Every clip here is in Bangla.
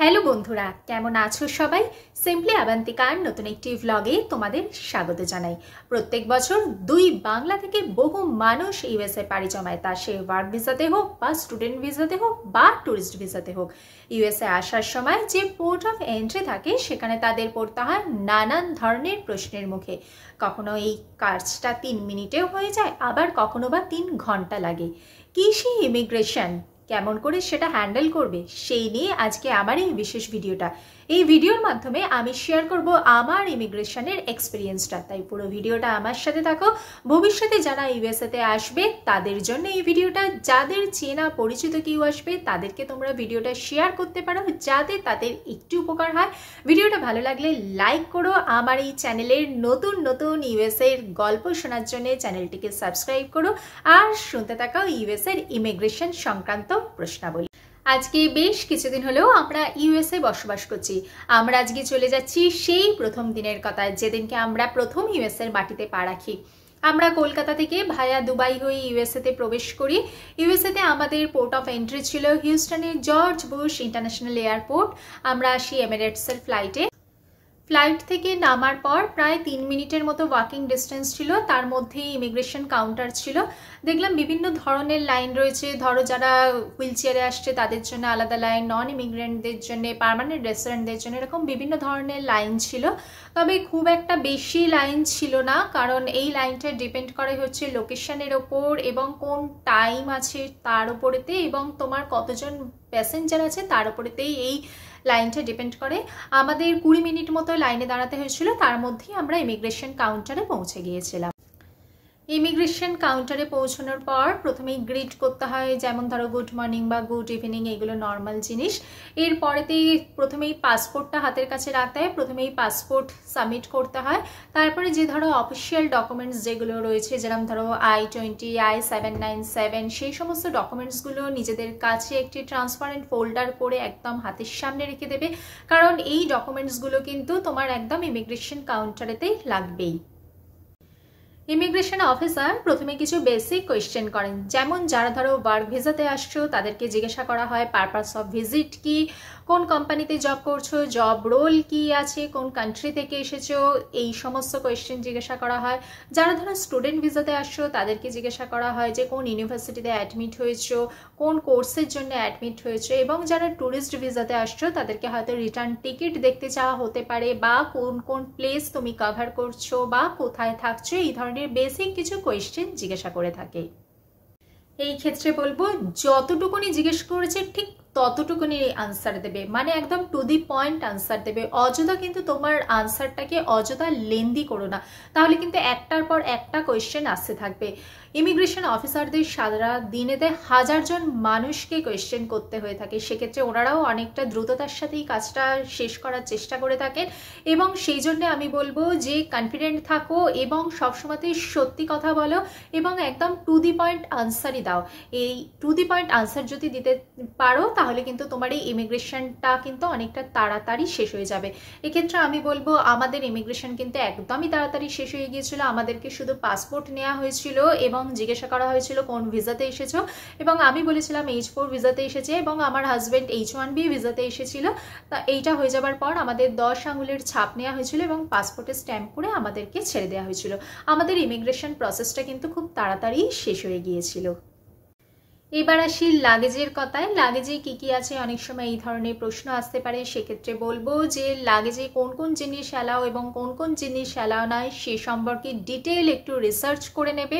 হ্যালো বন্ধুরা, কেমন আছো সবাই? সিম্পলি আবান্তিকার নতুন একটি ভ্লগে তোমাদের স্বাগত জানাই। প্রত্যেক বছর বাংলা থেকে বহু মানুষ ইউএসএ পাড়ি জমায়, তা সে ওয়ার্ক ভিসাতে হোক বা স্টুডেন্ট ভিসাতে হোক বা ট্যুরিস্ট ভিসাতে হোক। ইউএসএ আসার সময় যে পোর্ট অফ এন্ট্রি থাকে সেখানে তাদের পড়তে হয় নানান ধরনের প্রশ্নের মুখে। কখনো এই কাজটা 3 মিনিটেও হয়ে যায়, আবার কখনো বা 3 ঘন্টা লাগে। কি সেই ইমিগ্রেশন, কেমন করে সেটা হ্যান্ডেল করবে, সেই নিয়ে আজকে আমার এই বিশেষ ভিডিওটা। এই ভিডিওর মাধ্যমে আমি শেয়ার করব আমার ইমিগ্রেশনের এক্সপিরিয়েন্সটা, তাই পুরো ভিডিওটা আমার সাথে থাকো। ভবিষ্যতে যারা ইউএসএতে আসবে তাদের জন্য এই ভিডিওটা, যাদের চেনা পরিচিত কেউ আসবে তাদেরকে তোমরা ভিডিওটা শেয়ার করতে পারো যাতে তাদের একটু উপকার হয়। ভিডিওটা ভালো লাগলে লাইক করো। আমার এই চ্যানেলের নতুন নতুন ইউএসএর গল্প শোনার জন্য চ্যানেলটিকে সাবস্ক্রাইব করো আর শুনতে থাকো ইউএসএর ইমিগ্রেশন সংক্রান্ত প্রশ্নাবলী। আজকে বেশ কিছুদিন হলেও আমরা ইউএসএ বসবাস করছি। আমরা আজকে চলে যাচ্ছি সেই প্রথম দিনের কথা, যেদিনকে আমরা প্রথম ইউএসএর মাটিতে পা রাখি। আমরা কলকাতা থেকে ভায়া দুবাই হয়ে ইউএসএতে প্রবেশ করি। ইউএসএতে আমাদের পোর্ট অফ এন্ট্রি ছিল হিউস্টনের জর্জ বুশ ইন্টারন্যাশনাল এয়ারপোর্ট। আমরা আসি এমিরেটসের ফ্লাইটে। ফ্লাইট থেকে নামার পর প্রায় 3 মিনিটের মতো ওয়াকিং ডিস্টেন্স ছিল, তার মধ্যেই ইমিগ্রেশন কাউন্টার ছিল। দেখলাম বিভিন্ন ধরনের লাইন রয়েছে। ধরো যারা হুইল চেয়ারে আসছে তাদের জন্য আলাদা লাইন, নন ইমিগ্রেন্টদের জন্য, পার্মানেন্ট রেসিডেন্টদের জন্য, এরকম বিভিন্ন ধরনের লাইন ছিল। তবে খুব একটা বেশি লাইন ছিল না, কারণ এই লাইনটা ডিপেন্ড করে হচ্ছে লোকেশনের ওপর এবং কোন টাইম আছে তার উপরেতে, এবং তোমার কতজন প্যাসেঞ্জার আছে তার উপরেতেই এই লাইনটা ডিপেন্ড করে। আমাদের 20 মিনিট মতো লাইনে দাঁড়াতে হয়েছিল, তার মধ্যেই আমরা ইমিগ্রেশন কাউন্টারে পৌঁছে গিয়েছিলাম। ইমিগ্রেশন কাউন্টারে পৌঁছানোর পর প্রথমেই গ্রিট করতে হয়, যেমন ধরো গুড মর্নিং বা গুড ইভিনিং, এগুলো নর্মাল জিনিস। এরপরেতেই প্রথমেই পাসপোর্টটা হাতের কাছে রাখতে হয়, প্রথমেই পাসপোর্ট সাবমিট করতে হয়। তারপরে যে ধরো অফিসিয়াল ডকুমেন্টস যেগুলো রয়েছে, যেরকম ধরো I-20, I-797, সেই সমস্ত ডকুমেন্টসগুলো নিজেদের কাছে একটি ট্রান্সপারেন্ট ফোল্ডার করে একদম হাতের সামনে রেখে দেবে, কারণ এই ডকুমেন্টসগুলো কিন্তু তোমার একদম ইমিগ্রেশন কাউন্টারেতেই লাগবেই। ইমিগ্রেশন অফিসার প্রথমে কিছু বেসিক কোয়েশ্চেন করেন, যেমন যারা ধরো ওয়ার্ক ভিসাতে আসছো তাদেরকে জিজ্ঞাসা করা হয় পারপাস অফ ভিজিট কি, কোন কোম্পানিতে জব করছো, জব রোল কি আছে, কোন কান্ট্রি থেকে এসেছো, এই সমস্ত কোয়েশ্চেন জিজ্ঞাসা করা হয়। যারা ধরো স্টুডেন্ট ভিসাতে আসছো তাদেরকে জিজ্ঞাসা করা হয় যে কোন ইউনিভার্সিটিতে অ্যাডমিট হয়েছো, কোন কোর্সের জন্য অ্যাডমিট হয়েছো, এবং যারা ট্যুরিস্ট ভিসাতে আসছো তাদেরকে হয়তো রিটার্ন টিকিট দেখতে চাওয়া হতে পারে, বা কোন কোন প্লেস তুমি কভার করছো বা কোথায় থাকছো, এই ধরনের বেসিক কিছু কোয়েশ্চেন জিজ্ঞাসা করে থাকে। এই ক্ষেত্রে বলবো যতটুকুনি জিজ্ঞেস করেছে ঠিক ততটুকুনি আনসার দেবে, মানে একদম টু দি পয়েন্ট আনসার দেবে। অযথা কিন্তু তোমার আনসারটাকে অযথা লেন্দি করো না, তাহলে কিন্তু একটার পর একটা কোয়েশ্চেন আসতে থাকবে। ইমিগ্রেশন অফিসারদের সারা দিনেতে 1000 জন মানুষকে কোয়েশ্চেন করতে হয়ে থাকে, সেক্ষেত্রে ওনারাও অনেকটা দ্রুততার সাথেই কাজটা শেষ করার চেষ্টা করে থাকেন। এবং সেই জন্য আমি বলবো যে কনফিডেন্ট থাকো এবং সবসময়তেই সত্যি কথা বলো এবং একদম টু দি পয়েন্ট আনসারই দাও। এই টু দি পয়েন্ট আনসার যদি দিতে পারো তাহলে কিন্তু তোমার এই ইমিগ্রেশনটা কিন্তু অনেকটা তাড়াতাড়ি শেষ হয়ে যাবে। এক্ষেত্রে আমি বলবো আমাদের ইমিগ্রেশন কিন্তু একদমই তাড়াতাড়ি শেষ হয়ে গিয়েছিল। আমাদেরকে শুধু পাসপোর্ট নেওয়া হয়েছিল এবং জিজ্ঞাসা করা হয়েছিল কোন ভিসাতে এসেছো, এবং আমি বলেছিলাম H4 ভিসাতে এসেছে, এবং আমার হাজব্যান্ড H1B ভিসাতে এসেছিল। তা এইটা হয়ে যাবার পর আমাদের 10 আঙুলের ছাপ নেওয়া হয়েছিল এবং পাসপোর্টে স্ট্যাম্প করে আমাদেরকে ছেড়ে দেওয়া হয়েছিল। আমাদের ইমিগ্রেশন প্রসেসটা কিন্তু খুব তাড়াতাড়ি শেষ হয়ে গিয়েছিল। এবার আসি লাগেজের কথায়। লাগেজে কি কি আছে, অনেক সময় এই ধরনের প্রশ্ন আসতে পারে। সেক্ষেত্রে বলবো যে লাগেজে কোন কোন জিনিস অ্যালাও এবং কোন কোন জিনিস অ্যালাও নয় সে সম্পর্কে ডিটেল একটু রিসার্চ করে নেবে।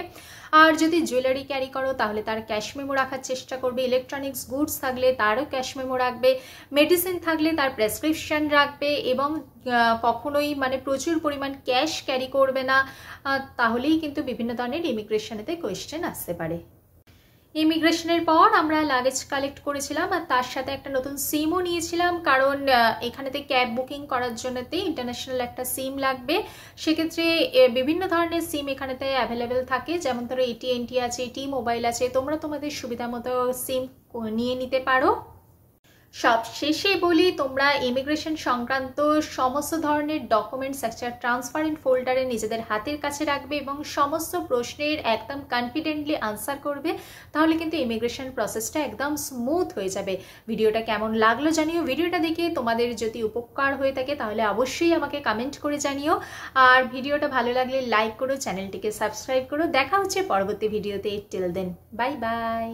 আর যদি জুয়েলারি ক্যারি করো তাহলে তার ক্যাশ মেমো রাখার চেষ্টা করবে, ইলেকট্রনিক্স গুডস থাকলে তারও ক্যাশ মেমো রাখবে, মেডিসিন থাকলে তার প্রেসক্রিপশন রাখবে, এবং কখনোই মানে প্রচুর পরিমাণ ক্যাশ ক্যারি করবে না, তাহলেই কিন্তু বিভিন্ন ধরনের ইমিগ্রেশনেতে কোয়েশ্চেন আসতে পারে। ইমিগ্রেশনের পর আমরা লাগেজ কালেক্ট করেছিলাম আর তার সাথে একটা নতুন সিমও নিয়েছিলাম, কারণ এখানেতে ক্যাব বুকিং করার জন্যতে ইন্টারন্যাশনাল একটা সিম লাগবে। সেক্ষেত্রে বিভিন্ন ধরনের সিম এখানেতে অ্যাভেলেবেল থাকে, যেমন ধরো AT&T আছে, T-Mobile আছে, তোমরা তোমাদের সুবিধা মতো সিম নিয়ে নিতে পারো। সব শেষে বলি, তোমরা ইমিগ্রেশন সংক্রান্ত সমস্ত ধরনের ডকুমেন্টস একটা ট্রান্সপারেন্ট ফোল্ডারে নিজেদের হাতের কাছে রাখবে এবং সমস্ত প্রশ্নের একদম কনফিডেন্টলি আনসার করবে, তাহলে কিন্তু ইমিগ্রেশন প্রসেসটা একদম স্মুথ হয়ে যাবে। ভিডিওটা কেমন লাগলো জানিও। ভিডিওটা দেখে তোমাদের যদি উপকার হয়ে থাকে তাহলে অবশ্যই আমাকে কমেন্ট করে জানিও। আর ভিডিওটা ভালো লাগলে লাইক করো, চ্যানেলটিকে সাবস্ক্রাইব করো। দেখা হচ্ছে পরবর্তী ভিডিওতে। Till then, bye by.